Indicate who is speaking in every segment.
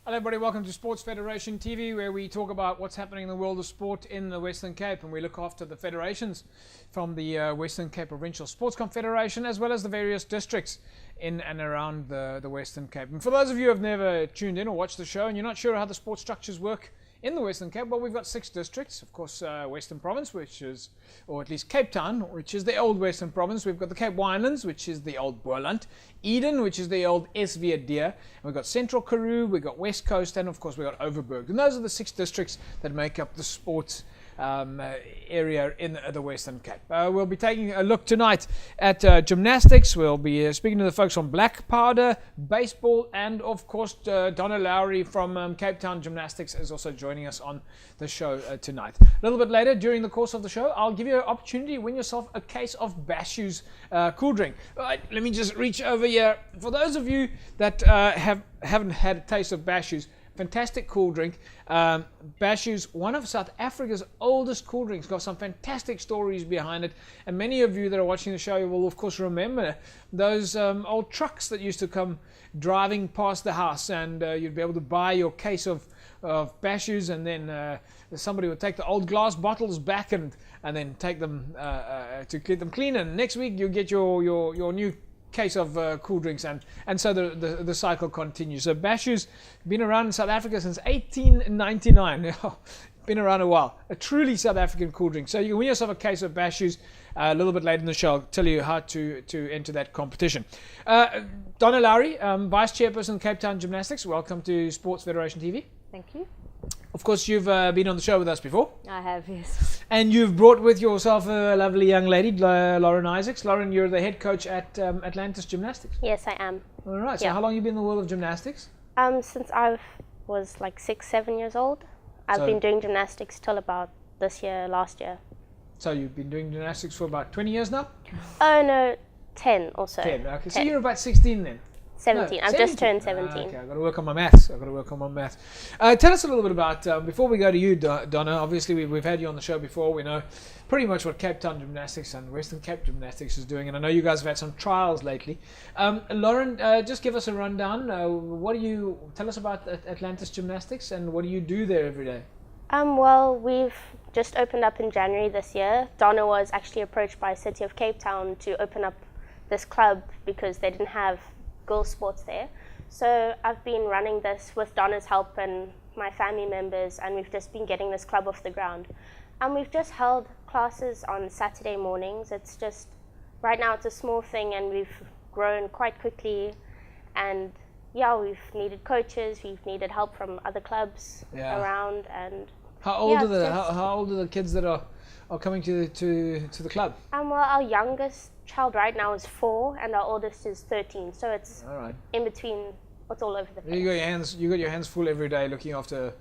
Speaker 1: Hello everybody, welcome to Sports Federation TV, where we talk about what's happening in the world of sport in the Western Cape, and we look after the federations from the Western Cape Provincial Sports Confederation as well as the various districts in and around the Western Cape. And for those of you who have never tuned in or watched the show and you're not sure how the sports structures work in the Western Cape, well, we've got 6 districts. Of course, Western Province, which is, or at least Cape Town, which is the old Western Province. We've got the Cape Winelands, which is the old Boland. Eden, which is the old SVD. And we've got Central Karoo, we've got West Coast, and of course we've got Overberg. And those are the 6 districts that make up the sports area in the Western Cape. We'll be taking a look tonight at gymnastics. We'll be speaking to the folks on black powder, baseball, and of course Donna Lowry from Cape Town Gymnastics is also joining us on the show tonight. A little bit later during the course of the show, I'll give you an opportunity to win yourself a case of Bashu's cool drink. All right, let me just reach over here. For those of you that haven't had a taste of Bashu's, fantastic cool drink. Bashu's, one of South Africa's oldest cool drinks, got some fantastic stories behind it. And many of you that are watching the show will, of course, remember those old trucks that used to come driving past the house, and you'd be able to buy your case of Bashu's, and then somebody would take the old glass bottles back and then take them to get them clean. And next week you get your new case of cool drinks, and so the cycle continues. So Bashu's been around in South Africa since 1899. Been around a while. A truly South African cool drink. So you can win yourself a case of Bashu's a little bit later in the show. I'll tell you how to enter that competition. Donna Lowry, Vice Chairperson, Cape Town Gymnastics. Welcome to Sports Federation TV.
Speaker 2: Thank you.
Speaker 1: Of course, you've been on the show with us before.
Speaker 2: I have, yes.
Speaker 1: And you've brought with yourself a lovely young lady, Lauren Isaacs. Lauren, you're the head coach at Atlantis Gymnastics.
Speaker 2: Yes, I am.
Speaker 1: All right. So
Speaker 2: Yeah.
Speaker 1: how long have you been in the world of gymnastics?
Speaker 2: Since I was like 7 years old. I've been doing gymnastics till about last year.
Speaker 1: So you've been doing gymnastics for about 20 years now?
Speaker 2: Oh no, 10 or so.
Speaker 1: 10. Okay. So
Speaker 2: 10.
Speaker 1: you're about 16 then?
Speaker 2: 17.
Speaker 1: No,
Speaker 2: I've just turned 17.
Speaker 1: Okay, I've got to work on my maths. Tell us a little bit about, before we go to you, Donna, obviously we've had you on the show before. We know pretty much what Cape Town Gymnastics and Western Cape Gymnastics is doing, and I know you guys have had some trials lately. Lauren, just give us a rundown. Tell us about Atlantis Gymnastics, and what do you do there every day?
Speaker 2: Well, we've just opened up in January this year. Donna was actually approached by City of Cape Town to open up this club because they didn't have girls sports there. So I've been running this with Donna's help and my family members, and we've just been getting this club off the ground. And we've just held classes on Saturday mornings. It's just, right now it's a small thing, and we've grown quite quickly. And yeah, we've needed coaches, we've needed help from other clubs around. And
Speaker 1: how old are the kids that are coming to the club?
Speaker 2: Well, our youngest child right now is 4 and our oldest is 13, so it's in between. It's all over the place.
Speaker 1: You got your hands full every day looking after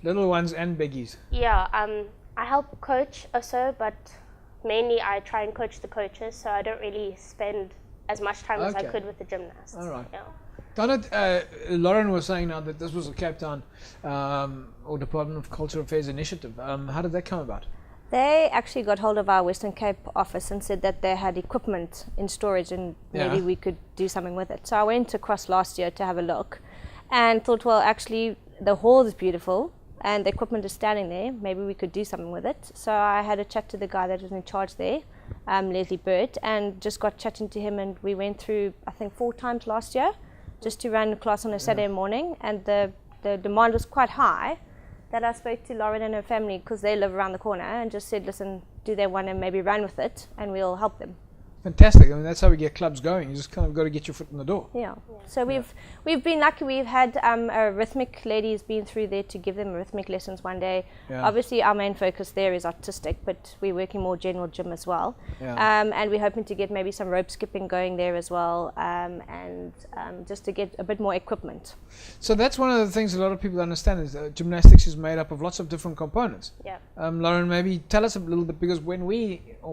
Speaker 1: little ones and biggies.
Speaker 2: Yeah, I help coach also, but mainly I try and coach the coaches, so I don't really spend as much time as I could with the gymnasts.
Speaker 1: All right.
Speaker 2: Yeah.
Speaker 1: Donna, Lauren was saying now that this was a Cape Town or Department of Cultural Affairs initiative. How did that come about?
Speaker 3: They actually got hold of our Western Cape office and said that they had equipment in storage and maybe we could do something with it. So I went across last year to have a look and thought, well, actually the hall is beautiful and the equipment is standing there. Maybe we could do something with it. So I had a chat to the guy that was in charge there, Leslie Burt, and just got chatting to him, and we went through, I think, 4 times last year just to run a class on a Saturday morning, and the demand was quite high. That I spoke to Lauren and her family, because they live around the corner, and just said, listen, do they want to maybe run with it, and we'll help them.
Speaker 1: Fantastic. I mean, that's how we get clubs going. You just kind of got to get your foot in the door.
Speaker 3: Yeah. So we've been lucky. We've had a rhythmic lady who's been through there to give them rhythmic lessons one day.
Speaker 1: Yeah.
Speaker 3: Obviously, our main focus there is artistic, but we're working more general gym as well.
Speaker 1: Yeah.
Speaker 3: And we're hoping to get maybe some rope skipping going there as well, and just to get a bit more equipment.
Speaker 1: So that's one of the things a lot of people understand is that gymnastics is made up of lots of different components.
Speaker 2: Yeah.
Speaker 1: Lauren, maybe tell us a little bit, because when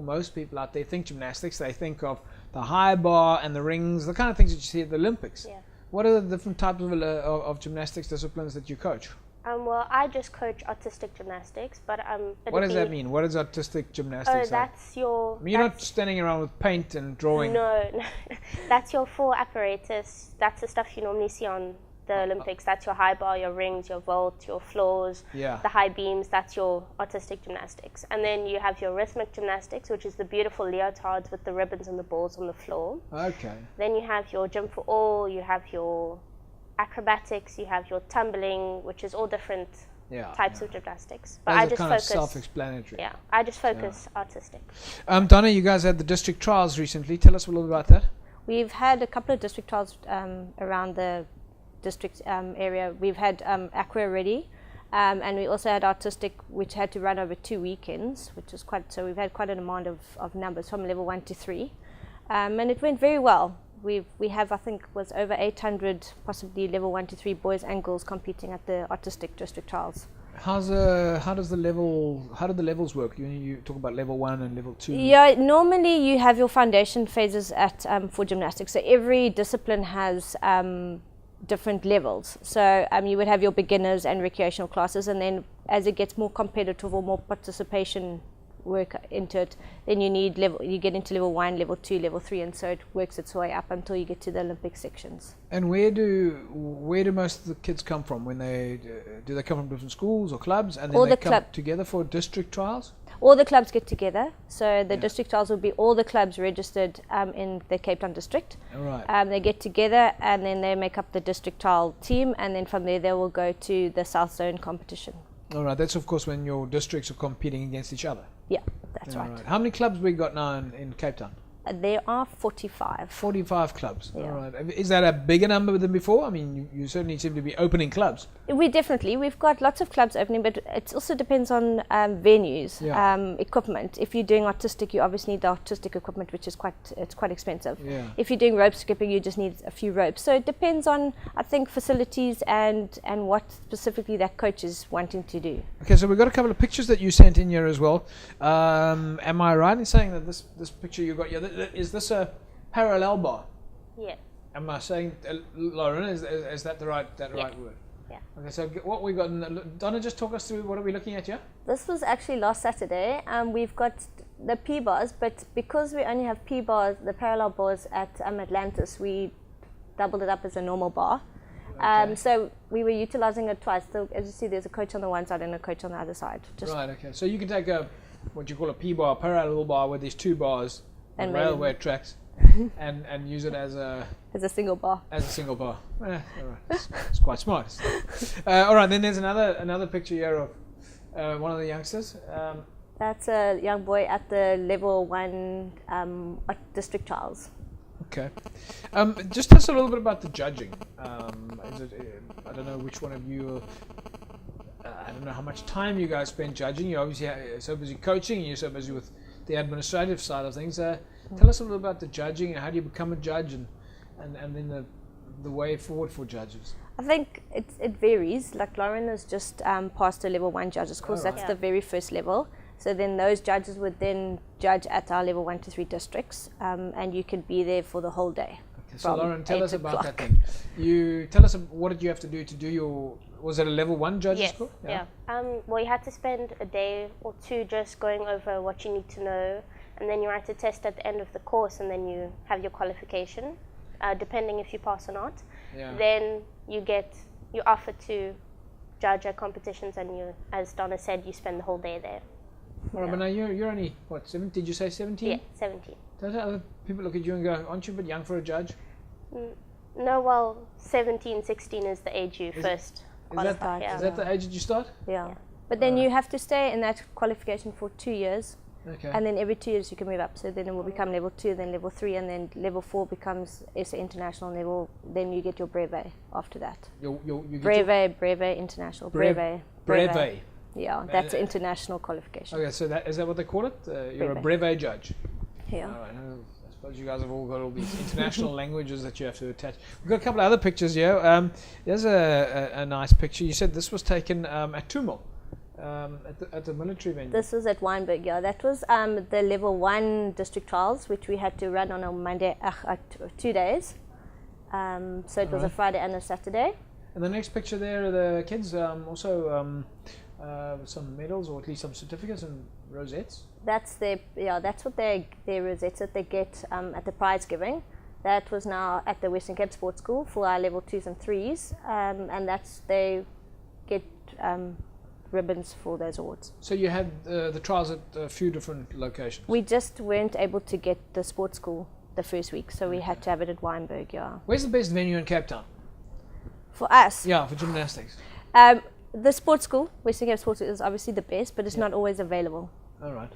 Speaker 1: most people out there think gymnastics, they think of the high bar and the rings, the kind of things that you see at the Olympics.
Speaker 2: Yeah.
Speaker 1: What are the different types of gymnastics disciplines that you coach?
Speaker 2: Well, I just coach artistic gymnastics, but
Speaker 1: what does that mean? What is artistic gymnastics?
Speaker 2: Oh, that's your.
Speaker 1: You're not standing around with paint and drawing.
Speaker 2: No, that's your full apparatus. That's the stuff you normally see on the Olympics. That's your high bar, your rings, your vault, your floors,
Speaker 1: Yeah.
Speaker 2: the high beams. That's your artistic gymnastics. And then you have your rhythmic gymnastics, which is the beautiful leotards with the ribbons and the balls on the floor.
Speaker 1: Okay.
Speaker 2: Then you have your gym for all, you have your acrobatics, you have your tumbling, which is all different types of gymnastics. But
Speaker 1: Those
Speaker 2: I
Speaker 1: are
Speaker 2: just
Speaker 1: kind
Speaker 2: focus
Speaker 1: of self-explanatory.
Speaker 2: Yeah, I just focus artistic.
Speaker 1: Donna, you guys had the district trials recently. Tell us a little about that.
Speaker 3: We've had a couple of district trials around the district area. We've had aqua already, and we also had artistic, which had to run over 2 weekends, which was so we've had quite a demand of numbers from level 1 to 3, and it went very well. We have, I think, was over 800 possibly level 1 to 3 boys and girls competing at the artistic district trials.
Speaker 1: How did the levels work? You talk about level 1 and level 2.
Speaker 3: Yeah, normally you have your foundation phases at for gymnastics. So every discipline has different levels. So you would have your beginners and recreational classes, and then as it gets more competitive or more participation work into it, then you get into level 1, level 2, level 3, and so it works its way up until you get to the Olympic sections.
Speaker 1: And where do most of the kids come from when do they come from different schools or clubs, and then they come together for district trials?
Speaker 3: All the clubs get together, so the district trials will be all the clubs registered in the Cape Town district.
Speaker 1: Right.
Speaker 3: They get together and then they make up the district trial team, and then from there they will go to the South Zone competition.
Speaker 1: All right, that's of course when your districts are competing against each other.
Speaker 3: Yeah, that's right.
Speaker 1: How many clubs we got now in Cape Town?
Speaker 3: There are 45.
Speaker 1: 45 clubs.
Speaker 3: Yeah.
Speaker 1: All right. Is that a bigger number than before? I mean, you certainly seem to be opening clubs.
Speaker 3: We've got lots of clubs opening, but it also depends on venues, equipment. If you're doing artistic, you obviously need the artistic equipment, which is quite expensive.
Speaker 1: Yeah.
Speaker 3: If you're doing rope skipping, you just need a few ropes. So it depends on, I think, facilities and what specifically that coach is wanting to do.
Speaker 1: Okay, so we've got a couple of pictures that you sent in here as well. Am I right in saying that this picture you got here, is this a parallel bar?
Speaker 2: Yeah.
Speaker 1: Am I saying, Lauren, is that the right word?
Speaker 2: Yeah.
Speaker 1: Okay, so what we got, Donna, just talk us through what are we looking at here?
Speaker 3: This was actually last Saturday. We've got the P bars, but because we only have P bars, the parallel bars at Atlantis, we doubled it up as a normal bar.
Speaker 1: Okay.
Speaker 3: So we were utilizing it twice. So as you see, there's a coach on the one side and a coach on the other side.
Speaker 1: Right, okay. So you can take what you call a P bar, parallel bar, with these 2 bars on railway tracks and use it as a
Speaker 3: single bar.
Speaker 1: As a single bar. All right. It's quite smart. All right, then there's another picture here of one of the youngsters.
Speaker 3: That's a young boy at the level 1 district trials.
Speaker 1: Okay. Just tell us a little bit about the judging. I don't know which one of you. I don't know how much time you guys spend judging. You're obviously so busy coaching, and you're so busy with the administrative side of things. Tell us a little about the judging and how do you become a judge, and then the way forward for judges.
Speaker 3: I think it varies. Like Lauren has just passed a level 1 judges course. That's the very first level. So then those judges would then judge at our level 1 to 3 districts, and you could be there for the whole day.
Speaker 1: Okay, so Lauren, tell us about that thing. You tell us what did you have to do your. Was it a level 1 judges course?
Speaker 2: Yeah. Well, you had to spend a day or 2 just going over what you need to know, and then you write a test at the end of the course, and then you have your qualification, depending if you pass or not.
Speaker 1: Yeah.
Speaker 2: Then you're offered to judge at competitions, and you, as Donna said, you spend the whole day there.
Speaker 1: Well, but now you're only, what, 17? Did you say 17?
Speaker 2: Yeah, 17.
Speaker 1: Don't other people look at you and go, aren't you a bit young for a judge?
Speaker 2: No, well, 17, 16 is the age you first qualify.
Speaker 1: Is that the age that you start?
Speaker 3: Yeah. But then you have to stay in that qualification for 2 years.
Speaker 1: Okay.
Speaker 3: And then every 2 years you can move up. So then it will become level 2, then level 3, and then level 4 becomes SA International level. Then you get your Breve after that.
Speaker 1: You get
Speaker 3: Breve International.
Speaker 1: Breve.
Speaker 3: Yeah, that's international qualification.
Speaker 1: Okay, so is that what they call it? You're a Breve judge.
Speaker 3: Yeah.
Speaker 1: All right. I suppose you guys have all got all these international languages that you have to attach. We've got a couple of other pictures here. There's a nice picture. You said this was taken at Tumel, at the military venue.
Speaker 3: This was at Wynberg, yeah. That was the level 1 district trials, which we had to run on a Monday, 2 days. So it was a Friday and a Saturday.
Speaker 1: And the next picture there are the kids also some medals, or at least some certificates and rosettes.
Speaker 3: That's what their rosettes that they get at the prize giving. that was now at the Western Cape Sports School for our level 2s and 3s, and they get ribbons for those awards.
Speaker 1: So you had the trials at a few different locations?
Speaker 3: We just weren't able to get the sports school the first week, so we had to have it at Wynberg, yeah.
Speaker 1: Where's the best venue in Cape Town?
Speaker 3: For us?
Speaker 1: Yeah, for gymnastics.
Speaker 3: The sports school, Western Cape Sports School, is obviously the best, but it's not always available.
Speaker 1: All right.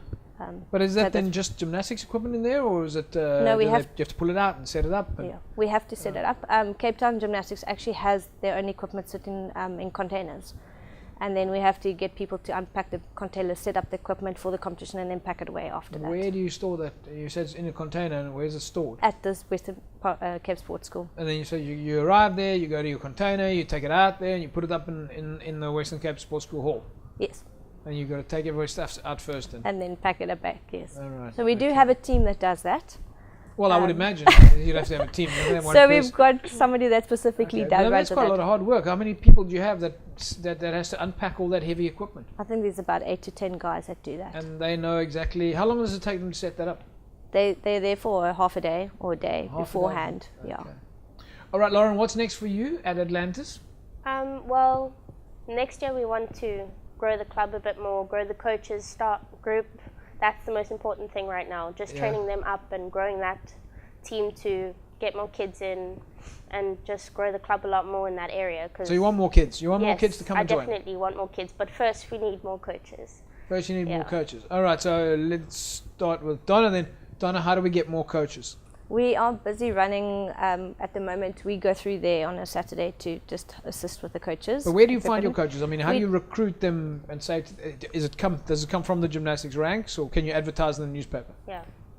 Speaker 1: But is that then just gymnastics equipment in there, or is it? No, you have to pull it out and set it up.
Speaker 3: Yeah, we have to set it up. Cape Town Gymnastics actually has their own equipment sitting in containers, and then we have to get people to unpack the containers, set up the equipment for the competition, and then pack it away after that.
Speaker 1: Where do you store that? You said it's in a container, and where's it stored?
Speaker 3: At this Western Cape Sports School.
Speaker 1: And then you say you arrive there, you go to your container, you take it out there, and you put it up in the Western Cape Sports School hall.
Speaker 3: Yes.
Speaker 1: And you've got to take everybody's stuff out first.
Speaker 3: And then pack it back, yes.
Speaker 1: All right.
Speaker 3: So we do have a team that does that.
Speaker 1: Well, I would imagine you'd have to have a team.
Speaker 3: So we've got somebody that specifically does that.
Speaker 1: That's quite a lot of hard work. How many people do you have that has to unpack all that heavy equipment?
Speaker 3: I think there's about 8 to 10 guys that do that.
Speaker 1: And they know exactly, how long does it take them to set that up?
Speaker 3: They're there for half a day or a day beforehand. Okay. Yeah.
Speaker 1: All right, Lauren, what's next for you at Atlantis?
Speaker 2: Well, next year we want to grow the club a bit more, grow the coaches group. That's the most important thing right now, just training them up and growing that team to get more kids in and just grow the club a lot more in that area.
Speaker 1: So you want more kids? You want more kids to come and join?
Speaker 2: I definitely want more kids, but first we need more coaches.
Speaker 1: First you need more coaches. All right, so let's start with Donna then. Donna, how do we get more coaches?
Speaker 3: We are busy running at the moment. We go through there on a Saturday to just assist with the coaches.
Speaker 1: But where do you find your coaches? I mean, how do you recruit them and say, does it come from the gymnastics ranks, or can you advertise in the newspaper?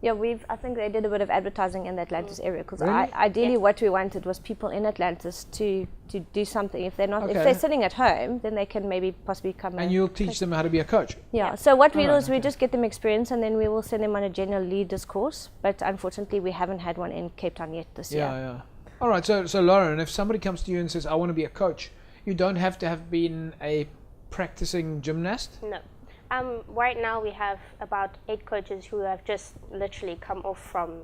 Speaker 3: Yeah, I think they did a bit of advertising in the Atlantis area, because ideally what we wanted was people in Atlantis to do something. If they're sitting at home, then they can maybe possibly come
Speaker 1: and you'll teach them how to be a coach.
Speaker 3: Yeah. So what we do is we just get them experience, and then we will send them on a general leaders course. But unfortunately, we haven't had one in Cape Town yet this year.
Speaker 1: Yeah. All right. So Lauren, if somebody comes to you and says, "I want to be a coach," you don't have to have been a practicing gymnast.
Speaker 2: No. Right now we have about 8 coaches who have just literally come off from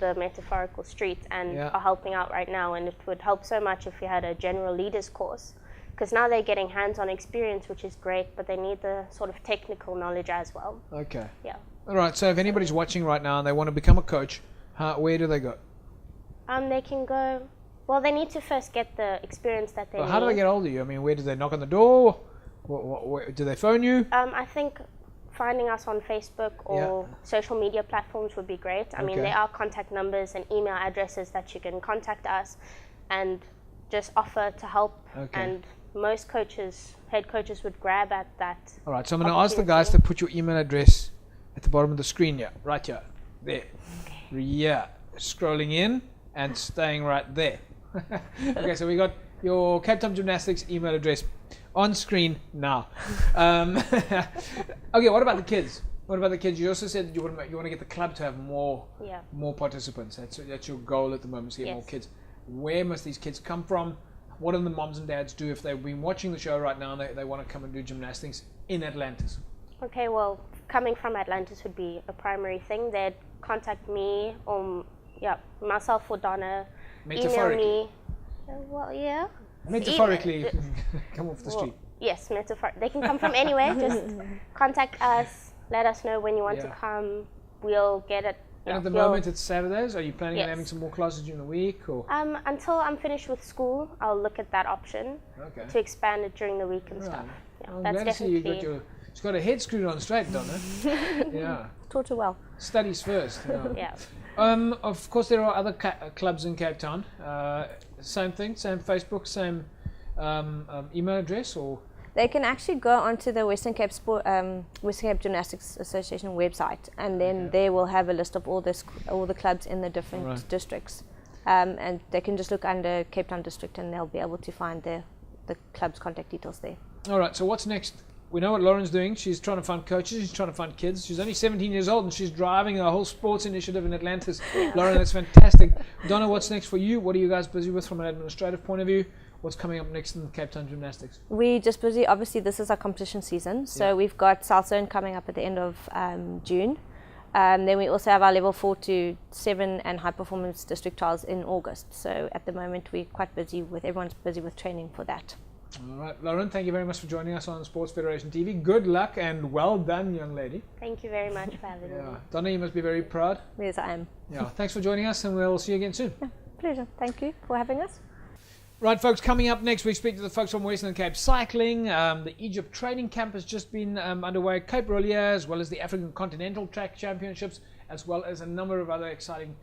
Speaker 2: the metaphorical street and are helping out right now, and it would help so much if we had a general leaders course, because now they're getting hands-on experience, which is great, but they need the sort of technical knowledge as well.
Speaker 1: Okay.
Speaker 2: Yeah.
Speaker 1: All right, so if anybody's watching right now and they want to become a coach, where do they go?
Speaker 2: They can go, well, they need to first get the experience that they need.
Speaker 1: How do they get hold of you? I mean, where do they knock on the door? Do they phone you?
Speaker 2: I think finding us on Facebook or social media platforms would be great. I mean, there are contact numbers and email addresses that you can contact us and just offer to help. And most coaches, head coaches, would grab at that.
Speaker 1: All right, so I'm going to ask the guys to put your email address at the bottom of the screen here, right here, there. Yeah, scrolling in and staying right there. Okay, so we got your Cape Town Gymnastics email address on screen now. Okay, what about the kids? What about the kids? You also said you want to get the club to have more participants. That's your goal at the moment, to get more kids. Where must these kids come from? What do the moms and dads do if they've been watching the show right now and they want to come and do gymnastics in Atlantis?
Speaker 2: Okay, well, coming from Atlantis would be a primary thing. They'd contact me or myself or Donna. Email me. Well, yeah.
Speaker 1: Metaphorically, come off the street.
Speaker 2: Yes, they can come from anywhere. Just contact us. Let us know when you want to come. We'll get it.
Speaker 1: And at the moment, it's Saturdays. Are you planning on having some more classes during the week, or?
Speaker 2: Until I'm finished with school, I'll look at that option to expand it during the week and stuff. Yeah,
Speaker 1: I'm glad to see you've got a head screwed on straight, Donna. Yeah.
Speaker 3: Taught her well.
Speaker 1: Studies first.
Speaker 2: Yeah.
Speaker 1: Of course, there are other clubs in Cape Town. Same thing, same Facebook, same email address, or?
Speaker 3: They can actually go onto the Western Cape Gymnastics Association website, and then they will have a list of all the clubs in the different districts, and they can just look under Cape Town district, and they'll be able to find the club's contact details there.
Speaker 1: All right. So what's next? We know what Lauren's doing. She's trying to find coaches. She's trying to find kids. She's only 17 years old, and she's driving a whole sports initiative in Atlantis. Lauren, that's fantastic. Donna, what's next for you? What are you guys busy with from an administrative point of view? What's coming up next in Cape Town Gymnastics?
Speaker 3: We're just busy. Obviously, this is our competition season. So we've got South Zone coming up at the end of June. Then we also have our level 4 to 7 and high performance district trials in August. So at the moment we're quite busy with, everyone's busy with training for that.
Speaker 1: All right, Lauren, thank you very much for joining us on Sports Federation TV. Good luck and well done, young lady.
Speaker 2: Thank you very much for having me.
Speaker 1: Donna, you must be very proud.
Speaker 3: Yes, I am.
Speaker 1: Yeah, thanks for joining us, and we'll see you again soon.
Speaker 3: Yeah, pleasure. Thank you for having us.
Speaker 1: Right, folks, coming up next, we speak to the folks from Western Cape Cycling. The Egypt training camp has just been underway, Cape Rolia, as well as the African Continental Track Championships, as well as a number of other exciting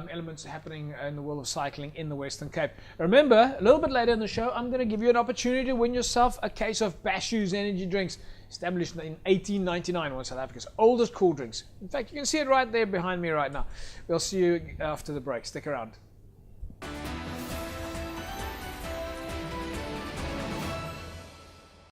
Speaker 1: elements happening in the world of cycling in the Western Cape. Remember, a little bit later in the show, I'm going to give you an opportunity to win yourself a case of Bashu's energy drinks, established in 1899, one of South Africa's oldest cool drinks. In fact, you can see it right there behind me right now. We'll see you after the break. Stick around.